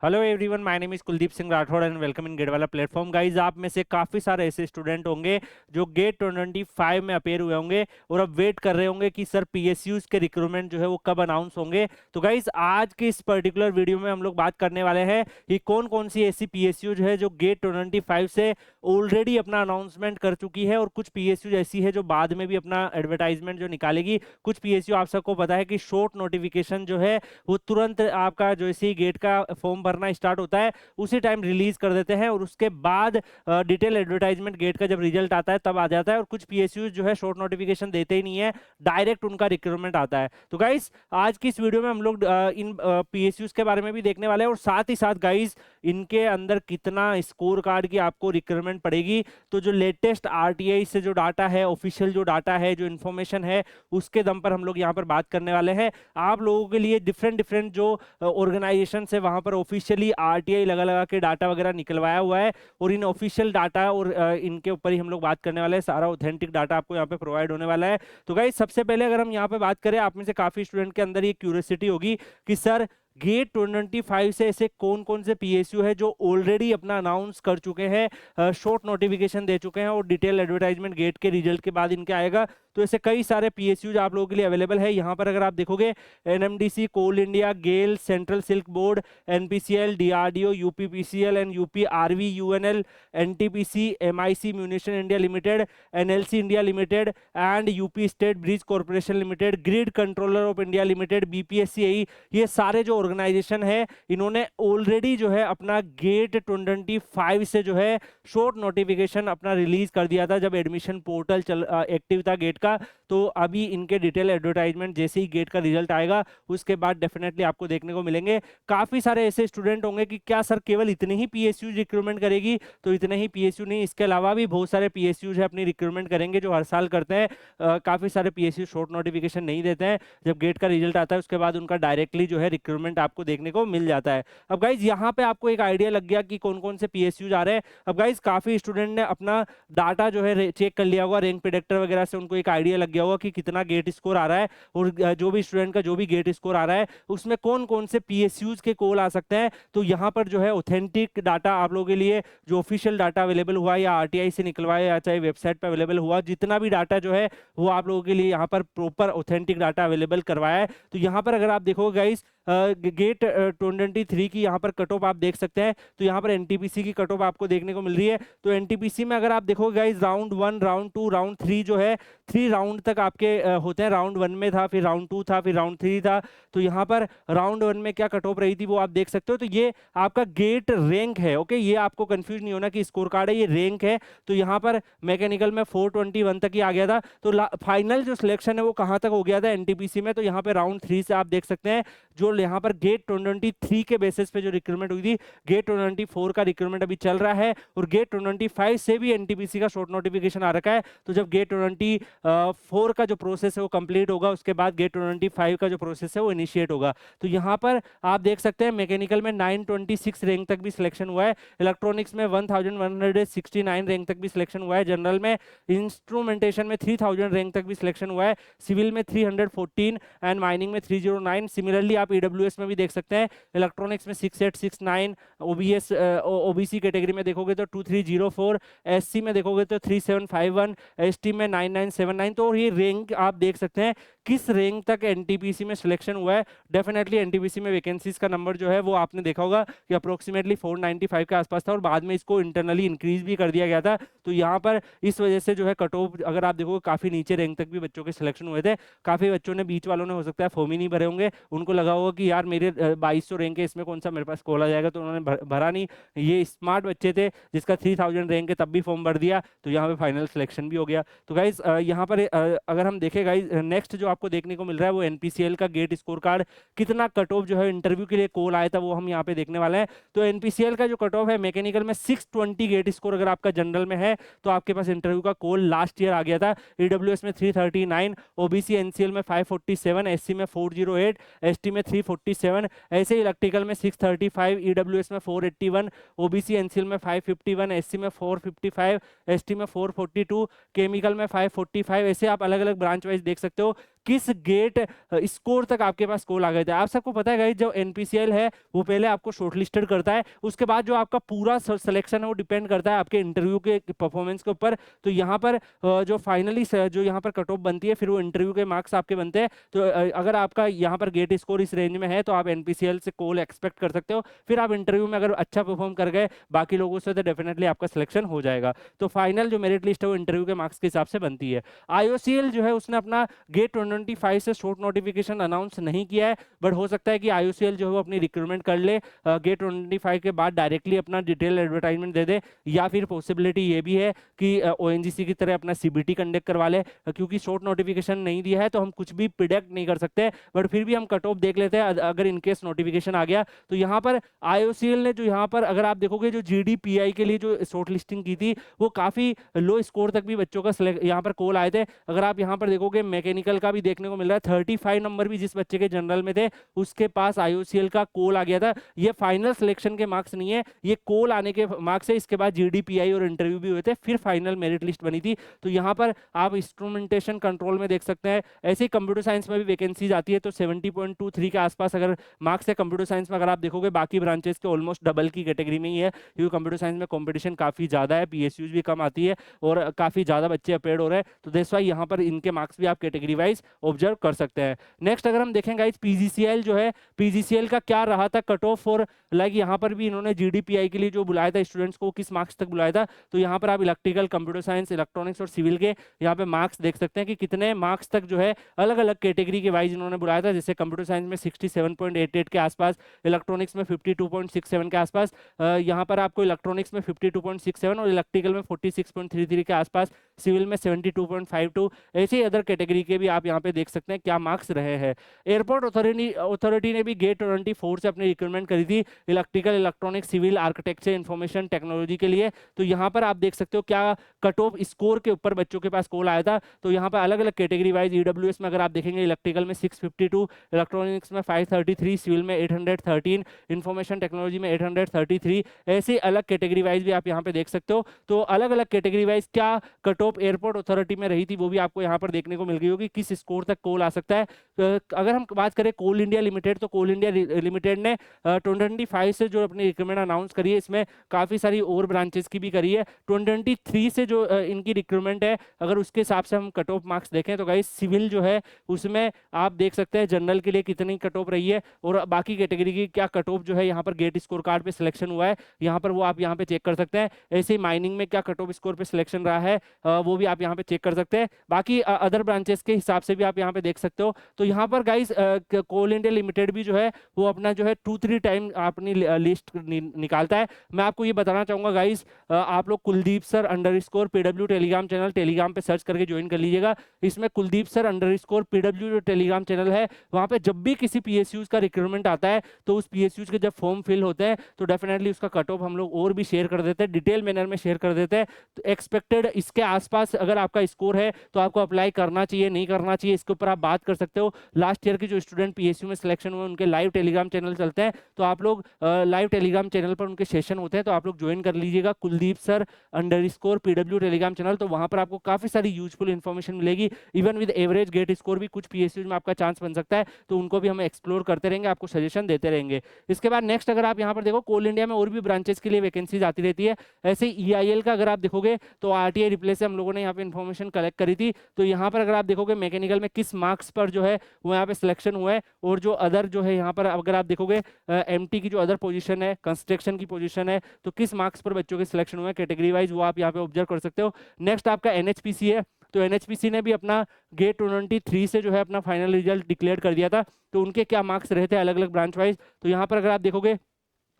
Hello everyone, my name is Kuldeep Singh Rathore and welcome in GATE वाला platform. Guys, आप में से काफ़ी सारे ऐसे स्टूडेंट होंगे जो गेट 2025 में अपेयर हुए होंगे और अब वेट कर रहे होंगे कि सर पीएसयूज के रिक्रूटमेंट जो है वो कब अनाउंस होंगे। तो गाइज, आज के इस पर्टिकुलर वीडियो में हम लोग बात करने वाले हैं कि कौन कौन सी ऐसी पीएसयूज है जो गेट 2025 से ऑलरेडी अपना अनाउंसमेंट कर चुकी है और कुछ पीएसयूज ऐसी है जो बाद में भी अपना एडवर्टाइजमेंट जो निकालेगी। कुछ पीएसयू आप सबको पता है कि शॉर्ट नोटिफिकेशन जो है वो तुरंत आपका जैसे ही गेट का फॉर्म भरना स्टार्ट होता है उसी टाइम रिलीज कर देते हैं और उसके बाद डिटेल एडवर्टाइजमेट गेट का जब रिजल्ट आता है तब आ जाता है। और कुछ पीएसयू जो है शॉर्ट नोटिफिकेशन देते ही नहीं है, डायरेक्ट उनका रिक्रूटमेंट आता है। तो गाइस, आज की इस वीडियो में हम लोग इन पीएसयूज के बारे में भी देखने वाले हैं और साथ ही साथ गाइस इनके अंदर कितना स्कोर कार्ड की आपको रिक्रूटमेंट पड़ेगी। तो जो लेटेस्ट आरटीआई से जो डाटा है, ऑफिशियल जो डाटा है, जो इन्फॉर्मेशन है, उसके दम पर हम लोग यहाँ पर बात करने वाले हैं। आप लोगों के लिए डिफरेंट डिफरेंट जो ऑर्गेनाइजेशन है वहां पर ऑफिशियली आरटीआई लगा लगा के डाटा वगैरह निकलवाया हुआ है और इन ऑफिशियल डाटा और इनके ऊपर ही हम लोग बात करने वाले हैं। सारा ऑथेंटिक डाटा आपको यहाँ पे प्रोवाइड होने वाला है। तो गाइस, सबसे पहले अगर हम यहाँ पे बात करें, आप में से काफी स्टूडेंट के अंदर ये क्यूरियोसिटी होगी कि सर गेट 2025 से ऐसे कौन कौन से पीएसयू है जो ऑलरेडी अपना अनाउंस कर चुके हैं, शॉर्ट नोटिफिकेशन दे चुके हैं और डिटेल एडवर्टाइजमेंट गेट के रिजल्ट के बाद इनके आएगा। तो ऐसे कई सारे पीएसयू आप लोगों के लिए अवेलेबल है। यहाँ पर अगर आप देखोगे NMDC, Coal India, GAIL, Central Silk Board, NPCL, DRDO, UPPCL and UPRV, UNL, NTPC, MIC munition India limited, NLC India limited and UP state bridge corporation limited, grid controller of India limited, BPSC, ये सारे जो organisation है इन्होंने already जो है अपना gate 2025 से जो है शॉर्ट नोटिफिकेशन अपना रिलीज कर दिया था जब एडमिशन पोर्टल एक्टिव था गेट का। तो अभी इनके डिटेल एडवर्टाइजमेंट जैसे ही गेट का रिजल्ट आएगा उसके बाद डेफिनेटली आपको देखने को मिलेंगे। काफी सारे ऐसे स्टूडेंट होंगे कि क्या सर केवल इतने ही पीएसयू रिक्रूटमेंट करेगी? तो इतने ही पीएसयू नहीं, इसके अलावा भी बहुत सारे पीएसयू है अपनी रिक्रूटमेंट करेंगे जो हर साल करते हैं। काफी सारे पीएसयू शॉर्ट नोटिफिकेशन नहीं देते हैं, जब गेट का रिजल्ट आता है उसके बाद उनका डायरेक्टली जो है रिक्रूटमेंट आपको देखने को मिल जाता है। अब गाइज, यहाँ पे आपको एक आइडिया लग गया कि कौन कौन से पीएसयू आ रहे हैं। अब गाइज, काफी स्टूडेंट ने अपना डाटा जो है चेक कर लिया होगा, रैंक प्रेडिक्टर वगैरह से उनको एक आइडिया लग गया होगा कि कितना गेट स्कोर आ रहा है और जो भी स्टूडेंट का जो भी गेट स्कोर आ रहा है उसमें कौन कौन से पीएसयूज के कॉल आ सकते हैं। तो यहाँ पर जो है ऑथेंटिक डाटा आप लोगों के लिए जो ऑफिशियल डाटा अवेलेबल हुआ या आरटीआई से निकलवाया या चाहे वेबसाइट पर अवेलेबल हुआ, जितना भी डाटा जो है वो आप लोगों के लिए यहाँ पर प्रॉपर ऑथेंटिक डाटा अवेलेबल करवाया है। तो यहाँ पर अगर आप देखोगे गाइस, गेट 2023 की यहाँ पर कट ऑफ आप देख सकते हैं। तो यहाँ पर एनटीपीसी की कट ऑफ आपको देखने को मिल रही है। तो एनटीपीसी में अगर आप देखोगे गाइस, राउंड 1, राउंड 2, राउंड 3 जो है 3 राउंड तक आपके होते हैं। राउंड 1 में था, फिर राउंड 2 था, फिर राउंड 3 था। तो यहाँ पर राउंड 1 में क्या कट ऑफ रही थी वो आप देख सकते हो। तो ये आपका गेट रैंक है। ओके, ये आपको कंफ्यूज नहीं होना कि स्कोर कार्ड है, ये रैंक है। तो यहाँ पर मैकेनिकल में 421 तक ही आ गया था। तो फाइनल जो सिलेक्शन है वो कहाँ तक हो गया था एनटीपीसी में? तो यहाँ पे राउंड 3 से आप देख सकते हैं जो यहाँ पर गेट 2023 के बेसिस पे जो रिक्रूटमेंट हुई थी। गेट 2024 का रिक्रूटमेंट अभी चल रहा है और गेट 2025 से भी एनटीपीसी का शॉर्ट नोटिफिकेशन आ रखा है। तो जब गेट 2024 का जो प्रोसेस है वो कंप्लीट होगा उसके बाद गेट 2025 का जो प्रोसेस है वो इनिशिएट होगा। तो यहाँ पर आप देख सकते हैं मैकेनिकल में 926 रैंक तक भी सिलेक्शन हुआ है, इलेक्ट्रॉनिक्स में 1169 रैंक तक भी सिलेक्शन हुआ है, जनरल में, इंस्ट्रूमेंटेशन में 3000 रैंक तक भी सिलेक्शन हुआ है, सिविल में 314 एंड माइनिंग में 309। सिमिलरली आप ईडब्ल्यूएस में भी देख सकते हैं, इलेक्ट्रॉनिक्स में 6869, ओबीसी कैटेगरी में देखोगे तो 2304, एससी में देखोगे तो 3751, एसटी में 9979। तो ये रैंक आप देख सकते हैं किस रैंक तक एनटीपीसी में सिलेक्शन हुआ है। डेफिनेटली एनटीपीसी में वैकेंसीज का नंबर जो है वो आपने देखा होगा कि अप्रोक्सीमेटली 495 के आसपास था और बाद में इसको इंटरनली इंक्रीज भी कर दिया गया था। तो यहाँ पर इस वजह से जो है कट ऑफ अगर आप देखोगे काफी नीचे रैंक तक भी बच्चों के सिलेक्शन हुए थे। काफी बच्चों ने, बीच वालों ने हो सकता है फॉर्म ही नहीं भरे होंगे, उनको लगा होगा कि यार मेरे 2200 रैंक है, इसमें कौन सा मेरे पास कॉल आ जाएगा, तो उन्होंने भरा नहीं। ये स्मार्ट बच्चे थे जिसका 3000 रैंक है तब भी फॉर्म भर दिया, तो यहाँ पे फाइनल सिलेक्शन भी हो गया। तो गाइज, यहाँ पर अगर हम देखें गाइज, नेक्स्ट जो आपको देखने को मिल रहा है वो एनपीसीएल का गेट स्कोर कार्ड, कितना कट ऑफ जो है इंटरव्यू के लिए कॉल आया था वो हम यहाँ पे देखने वाले हैं। तो एनपीसीएल का जो कट ऑफ है मैकेनिकल में 620 गेट स्कोर अगर आपका जनरल में है तो आपके पास इंटरव्यू का कॉल लास्ट ईयर आ गया था। ईडब्ल्यूएस में 339, ओबीसी एनसीएल में 547, एससी में 408, एसटी में 347, ऐसे ही इलेक्ट्रिकल में 635, ईडब्ल्यूएस में 481, ओबीसी एनसीएल में 551, एससी में 455, एसटी में 442, केमिकल में 545। ऐसे आप अलग अलग ब्रांच वाइज देख सकते हो किस गेट स्कोर तक आपके पास कॉल आ गए थे। आप सबको पता है गाइस, जो एनपीसीएल है वो पहले आपको शॉर्टलिस्टेड करता है, उसके बाद जो आपका पूरा सिलेक्शन है वो डिपेंड करता है आपके इंटरव्यू के परफॉर्मेंस के ऊपर। तो यहाँ पर जो फाइनली जो यहाँ पर कट ऑफ बनती है, फिर वो इंटरव्यू के मार्क्स आपके बनते हैं। तो अगर आपका यहाँ पर गेट स्कोर इस रेंज में है तो आप एनपीसीएल से कॉल एक्सपेक्ट कर सकते हो। फिर आप इंटरव्यू में अगर अच्छा परफॉर्म कर गए बाकी लोगों से तो डेफिनेटली आपका सिलेक्शन हो जाएगा। तो फाइनल जो मेरिट लिस्ट है वो इंटरव्यू के मार्क्स के हिसाब से बनती है। आईओसीएल जो है उसने अपना गेट 2025 से शॉर्ट नोटिफिकेशन अनाउंस नहीं किया है, बट हो सकता है कि आईओसीएल जो है वो अपनी रिक्रूटमेंट कर ले गेट 2025 के बाद डायरेक्टली अपना डिटेल एडवर्टाइजमेंट दे दे, या फिर पॉसिबिलिटी ये भी है कि ओएनजीसी की तरह अपना सीबीटी कंडक्ट करवा ले। क्योंकि शॉर्ट नोटिफिकेशन नहीं दिया है तो हम कुछ भी प्रिडिक्ट नहीं कर सकते, बट फिर भी हम कट ऑफ देख लेते हैं अगर इनकेस नोटिफिकेशन आ गया तो। यहाँ पर आईओसीएल ने जो यहाँ पर अगर आप देखोगे जो जीडीपीआई के लिए जो शॉर्ट लिस्टिंग की थी वो काफी लो स्कोर तक भी बच्चों का यहाँ पर कॉल आए थे। अगर आप यहाँ पर देखोगे मैकेनिकल का भी देखने को मिल रहा है, 35 नंबर भी जिस बच्चे के जनरल में थे उसके पास आईओसीएल का कॉल आ गया था। ये फाइनल सिलेक्शन के मार्क्स नहीं है, ये कॉल आने के मार्क्स है। इसके बाद जीडीपीआई और इंटरव्यू भी हुए थे, फिर फाइनल मेरिट लिस्ट बनी थी। तो यहाँ पर आप इंस्ट्रूमेंटेशन कंट्रोल में देख सकते हैं। ऐसे ही कंप्यूटर साइंस में भी वैकेंसीज आती है, तो 70.23 के आसपास अगर मार्क्स है कंप्यूटर साइंस में। अगर आप देखोगे बाकी ब्रांचेस के ऑलमोस्ट डबल की कैटेगरी में ही है, क्योंकि कंप्यूटर साइंस में कॉम्पिटिशन काफी ज्यादा है, पीएसयूज भी कम आती है और काफी ज्यादा बच्चे अपेयर हो रहे हैं। तो दैट्स व्हाई यहाँ पर इनके मार्क्स भी आप कैटेगरी वाइज ऑब्जर्व कर सकते हैं। नेक्स्ट अगर हम देखें गाइस, पीजीसीएल जो है, पीजीसीएल का क्या रहा था कट ऑफ और लाइक यहाँ पर भी इन्होंने जीडीपीआई के लिए जो बुलाया था स्टूडेंट्स को किस मार्क्स तक बुलाया था। तो यहाँ पर आप इलेक्ट्रिकल, कंप्यूटर साइंस, इलेक्ट्रॉनिक्स और सिविल के यहाँ पे मार्क्स देख सकते हैं कि कितने मार्क्स तक जो है अलग अलग कैटेगरी के वाइज इन्होंने बुलाया था। जैसे कंप्यूटर साइंस में 67.88 के आसपास, इलेक्ट्रॉनिक्स में 52.67 के आसपास, यहाँ पर आपको इलेक्ट्रॉनिक्स में 52.67 और इलेक्ट्रिकल में 46.33 के आसपास, सिविल में 72.52। ऐसे ही अदर कैटेगरी के भी आप यहाँ पे देख सकते हैं क्या मार्क्स रहे हैं। एयरपोर्ट अथॉरिटी ने भी गेट 24 से अपनी रिक्रूटमेंट करी थी electrical, electronics, civil, architecture, information technology के लिए। तो यहाँ पर आप देख सकते हो क्या कट ऑफ स्कोर के ऊपर बच्चों के पास कॉल आया था। तो यहाँ पर अलग अलग कैटेगरी वाइज ईडब्ल्यूएस में अगर आप देखेंगे इलेक्ट्रिकल में 652, इलेक्ट्रॉनिक्स में 533, सिविल में 813, इंफॉर्मेशन टेक्नोलॉजी में 833। ऐसे अलग कैटेगरी वाइज भी आप यहाँ पे देख सकते हो। तो अलग अलग कैटेगरी वाइज क्या कट ऑफ एयरपोर्ट अथॉरिटी में रही थी वो भी आपको यहाँ पर देखने को मिल गई होगी, किस स्कोर तक कॉल आ सकता है। अगर हम बात करें कोल इंडिया लिमिटेड, तो कोल इंडिया लिमिटेड ने 2025 से जो अपनी रिक्रूटमेंट अनाउंस करी है, इसमें काफी सारी और ब्रांचेस की भी करी है। 2023 से जो इनकी रिक्रूटमेंट है, अगर उसके हिसाब से हम कट ऑफ मार्क्स देखें तो गाइस सिविल जो है उसमें आप देख सकते हैं जनरल के लिए कितनी कट ऑफ रही है और बाकी कैटेगरी की क्या कट ऑफ जो है यहाँ पर गेट स्कोर कार्ड पे सिलेक्शन हुआ है, यहाँ पर वो आप यहाँ पे चेक कर सकते हैं। ऐसे ही माइनिंग में क्या कट ऑफ स्कोर पे सिलेक्शन रहा है वो भी आप यहाँ पे चेक कर सकते हैं। बाकी अदर ब्रांचेस के हिसाब से भी आप यहाँ पे देख सकते हो। तो यहाँ पर गाइस कोल इंडिया लिमिटेड भी जो है वो अपना जो है 2-3 टाइम अपनी लिस्ट निकालता है। मैं आपको ये बताना चाहूंगा गाइस, आप लोग Kuldeep sir _ PW Telegram channel Telegram पे सर्च करके ज्वाइन कर लीजिएगा। इसमें कुलदीप सर _ PW जो टेलीग्राम चैनल है वहाँ पे जब भी किसी पीएसयूज का रिक्रूटमेंट आता है तो उस पीएसयूज के जब फॉर्म फिल होते हैं तो डेफिनेटली उसका कट ऑफ हम लोग और भी शेयर कर देते हैं, डिटेल मैनर में शेयर कर देते हैं। तो एक्सपेक्टेड इसके आसपास अगर आपका स्कोर है तो आपको अप्लाई करना चाहिए नहीं करना चाहिए, इसके ऊपर आप बात कर सकते हो। लास्ट ईयर के जो स्टूडेंट पीएसयू में सिलेक्शन हुए उनके लाइव टेलीग्राम चैनल चलते हैं, तो आप लोग लाइव टेलीग्राम चैनल पर उनके सेशन होते हैं तो आप लोग ज्वाइन कर लीजिएगा Kuldeep sir _ PW Telegram channel. तो वहां पर आपको काफी सारी यूजफुल इन्फॉर्मेशन मिलेगी। Even with average GATE score भी कुछ पीएसयू में आपका चांस बन सकता है, तो उनको भी हम एक्सप्लोर करते रहेंगे, आपको सजेशन देते रहेंगे। इसके बाद नेक्स्ट अगर आप यहाँ पर देखो कोल इंडिया में और भी ब्रांचेस के लिए वैकेंसीज आती रहती है। ऐसे ईआईएल का अगर आप देखोगे तो आरटीआई रिप्लेस से हम लोगों ने यहाँ पे इन्फॉर्मेशन कलेक्ट करी थी। तो यहाँ पर अगर आप देखोगे मैकेनिकल में किस मार्क्स पर जो है वो यहाँ पे सिलेक्शन हुआ है, और जो अदर जो है यहाँ पर अगर आप देखोगे एमटी की जो अदर पोजीशन है, कंस्ट्रक्शन की पोजीशन है, तो किस मार्क्स पर बच्चों के सिलेक्शन हुए हैं कैटेगरी वाइज वो आप यहाँ पे ऑब्जर्व कर सकते हो। नेक्स्ट आपका एनएचपीसी है, तो एनएचपीसी ने भी अपना गेट 23 से जो है अपना फाइनल रिजल्ट डिक्लेयर कर दिया था। तो उनके क्या मार्क्स रहे थे अलग अलग ब्रांच वाइज, तो यहाँ पर अगर आप देखोगे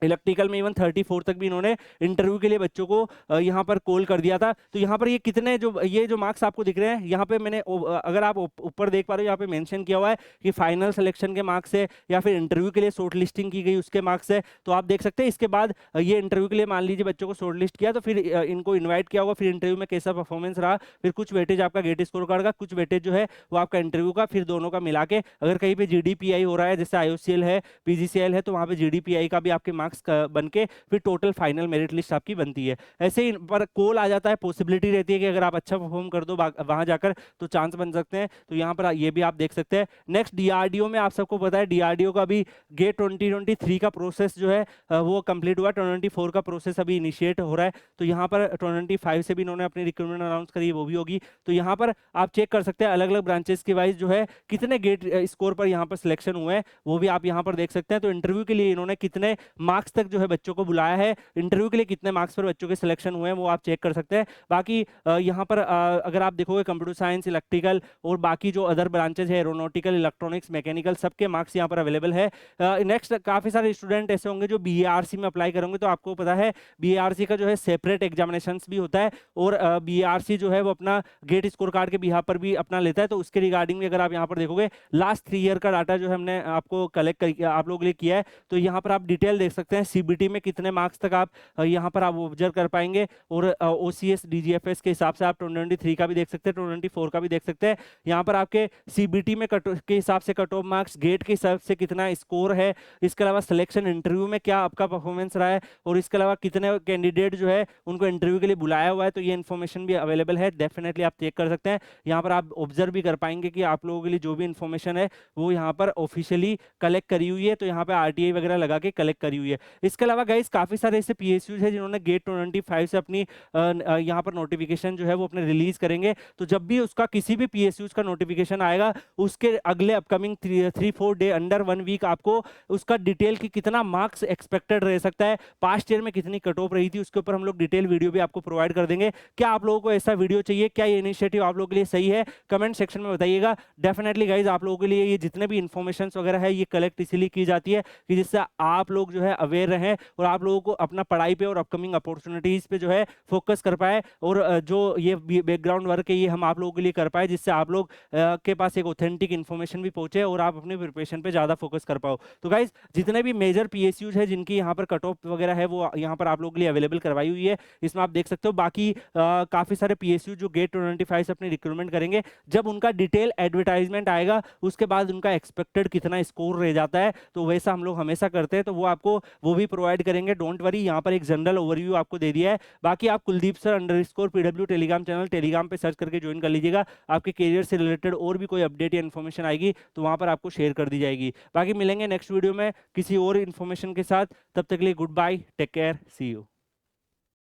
इलेक्ट्रिकल में इवन 34 तक भी इन्होंने इंटरव्यू के लिए बच्चों को यहाँ पर कॉल कर दिया था। तो यहाँ पर ये कितने जो मार्क्स आपको दिख रहे हैं यहाँ पे मैंने अगर आप ऊपर देख पा रहे हो यहाँ पे मेंशन किया हुआ है कि फाइनल सिलेक्शन के मार्क्स है या फिर इंटरव्यू के लिए शॉर्ट लिस्टिंग की गई उसके मार्क्स है। तो आप देख सकते हैं इसके बाद ये इंटरव्यू के लिए मान लीजिए बच्चों को शॉर्ट लिस्ट किया तो फिर इनको इन्वाइट किया होगा, फिर इंटरव्यू में कैसा परफॉर्मेंस रहा, फिर कुछ वेटेज आपका गेट स्कोर कार्ड का, कुछ वेटेज जो है वो आपका इंटरव्यू का, फिर दोनों का मिला के अगर कहीं पे जीडीपीआई हो रहा है जैसे आईओसीएल है, पीजीसीएल है, तो वहाँ पे जीडीपीआई का भी आपके मार्क्स मार्क्स बन के फिर टोटल फाइनल मेरिट लिस्ट आपकी बनती है। ऐसे ही पर कॉल आ जाता है, पॉसिबिलिटी रहती है कि अगर आप अच्छा परफॉर्म कर दो वहां जाकर तो चांस बन सकते हैं। तो यहाँ पर ये भी आप देख सकते हैं। नेक्स्ट डीआरडीओ में आप सबको पता है डीआरडीओ का भी गेट 2023 का प्रोसेस जो है वो कंप्लीट हुआ। 2024 का प्रोसेस अभी इनिशिएट हो रहा है। तो यहाँ पर 2025 से भी इन्होंने अपनी रिक्रूटमेंट अनाउंस करी, वो भी होगी। तो यहाँ पर आप चेक कर सकते हैं अलग अलग ब्रांचेस के वाइज जो है कितने गेट स्कोर पर यहाँ पर सिलेक्शन हुए हैं, वो भी आप यहाँ पर देख सकते हैं। तो इंटरव्यू के लिए इन्होंने कितने मार्क्स तक जो है बच्चों को बुलाया है, इंटरव्यू के लिए कितने मार्क्स पर बच्चों के सिलेक्शन हुए हैं, वो आप चेक कर सकते हैं। बाकी यहाँ पर अगर आप देखोगे कंप्यूटर साइंस, इलेक्ट्रिकल और बाकी जो अदर ब्रांचेज है एरोनॉटिकल, इलेक्ट्रॉनिक्स, मैकेनिकल, सबके मार्क्स यहाँ पर अवेलेबल है। नेक्स्ट काफी सारे स्टूडेंट ऐसे होंगे जो बीएआरसी में अप्लाई करेंगे। तो आपको पता है बीएआरसी का जो है सेपरेट एग्जामिनेशंस भी होता है और बीएआरसी जो है वो अपना गेट स्कोर कार्ड के बिहाफ पर भी अपना लेता है। तो उसके रिगार्डिंग भी अगर आप यहाँ पर देखोगे लास्ट 3 ईयर का डाटा जो है हमने आपको कलेक्ट कर आप लोगों के लिए किया है। तो यहाँ पर आप डिटेल देख सकते हैं सीबीटी में कितने मार्क्स तक आप यहाँ पर आप ऑब्जर्व कर पाएंगे और ओसीएस डीजीएफएस के हिसाब से आप 2023 का भी देख सकते हैं, 2024 का भी देख सकते हैं। यहाँ पर आपके सीबीटी में के हिसाब से कट ऑफ मार्क्स, गेट के हिसाब से कितना स्कोर है, इसके अलावा सिलेक्शन इंटरव्यू में क्या आपका परफॉर्मेंस रहा है और इसके अलावा कितने कैंडिडेट जो है उनको इंटरव्यू के लिए बुलाया हुआ है। तो ये इन्फॉर्मेशन भी अवेलेबल है, डेफिनेटली आप चेक कर सकते हैं। यहाँ पर आप ऑब्जर्व भी कर पाएंगे कि आप लोगों के लिए जो भी इन्फॉर्मेशन है वो यहाँ पर ऑफिशियली कलेक्ट करी हुई है। तो यहाँ पर आरटीआई वगैरह लगा के कलेक्ट करी हुई है। इसके अलावा गाइस काफी सारे ऐसे पीएसयूज है जिन्होंने गेट 25 से अपनी यहाँ पर नोटिफिकेशन जो है वो अपने रिलीज करेंगे। तो जब भी उसका किसी भी पीएसयूज का नोटिफिकेशन आएगा उसके अगले अपकमिंग 3-4 डे अंडर 1 वीक आपको उसका डिटेल की कितना मार्क्स एक्सपेक्टेड रह सकता है, पास्ट ईयर में कितनी कट ऑफ रही थी, उसके ऊपर हम लोग डिटेल वीडियो भी आपको प्रोवाइड कर देंगे। क्या आप लोगों को ऐसा वीडियो चाहिए? क्या ये इनिशिएटिव आप लोगों के लिए सही है? कमेंट सेक्शन में बताइएगा। डेफिनेटली गाइज आप लोगों के लिए ये जितने भी इंफॉर्मेशन वगैरह है ये कलेक्ट इसीलिए की जाती है कि जिससे आप लोग जो है अवेयर रहें और आप लोगों को अपना पढ़ाई पे और अपकमिंग अपॉर्चुनिटीज पे जो है फोकस कर पाए और जो ये बैकग्राउंड वर्क है ये हम आप लोगों के लिए कर पाए, जिससे आप लोग के पास एक ऑथेंटिक इन्फॉर्मेशन भी पहुंचे और आप अपने प्रिपरेशन पे ज्यादा फोकस कर पाओ। तो गाइज जितने भी मेजर पीएसयूज है जिनकी यहाँ पर कट ऑफ वगैरह है वो यहाँ पर आप लोगों के लिए अवेलेबल करवाई हुई है, इसमें आप देख सकते हो। बाकी काफी सारे पीएसयू जो गेट 25 से अपनी रिक्रूटमेंट करेंगे, जब उनका डिटेल एडवर्टाइजमेंट आएगा उसके बाद उनका एक्सपेक्टेड कितना स्कोर रह जाता है तो वैसा हम लोग हमेशा करते हैं, तो वो आपको वो भी प्रोवाइड करेंगे। डोंट वरी, यहाँ पर एक जनरल ओवरव्यू आपको दे दिया है। बाकी आप Kuldeep sir _PW Telegram channel Telegram पे सर्च करके ज्वाइन कर लीजिएगा। आपके करियर से रिलेटेड और भी कोई अपडेट या इन्फॉर्मेशन आएगी तो वहां पर आपको शेयर कर दी जाएगी। बाकी मिलेंगे नेक्स्ट वीडियो में किसी और इन्फॉर्मेशन के साथ, तब तक के लिए good bye, take care, see you.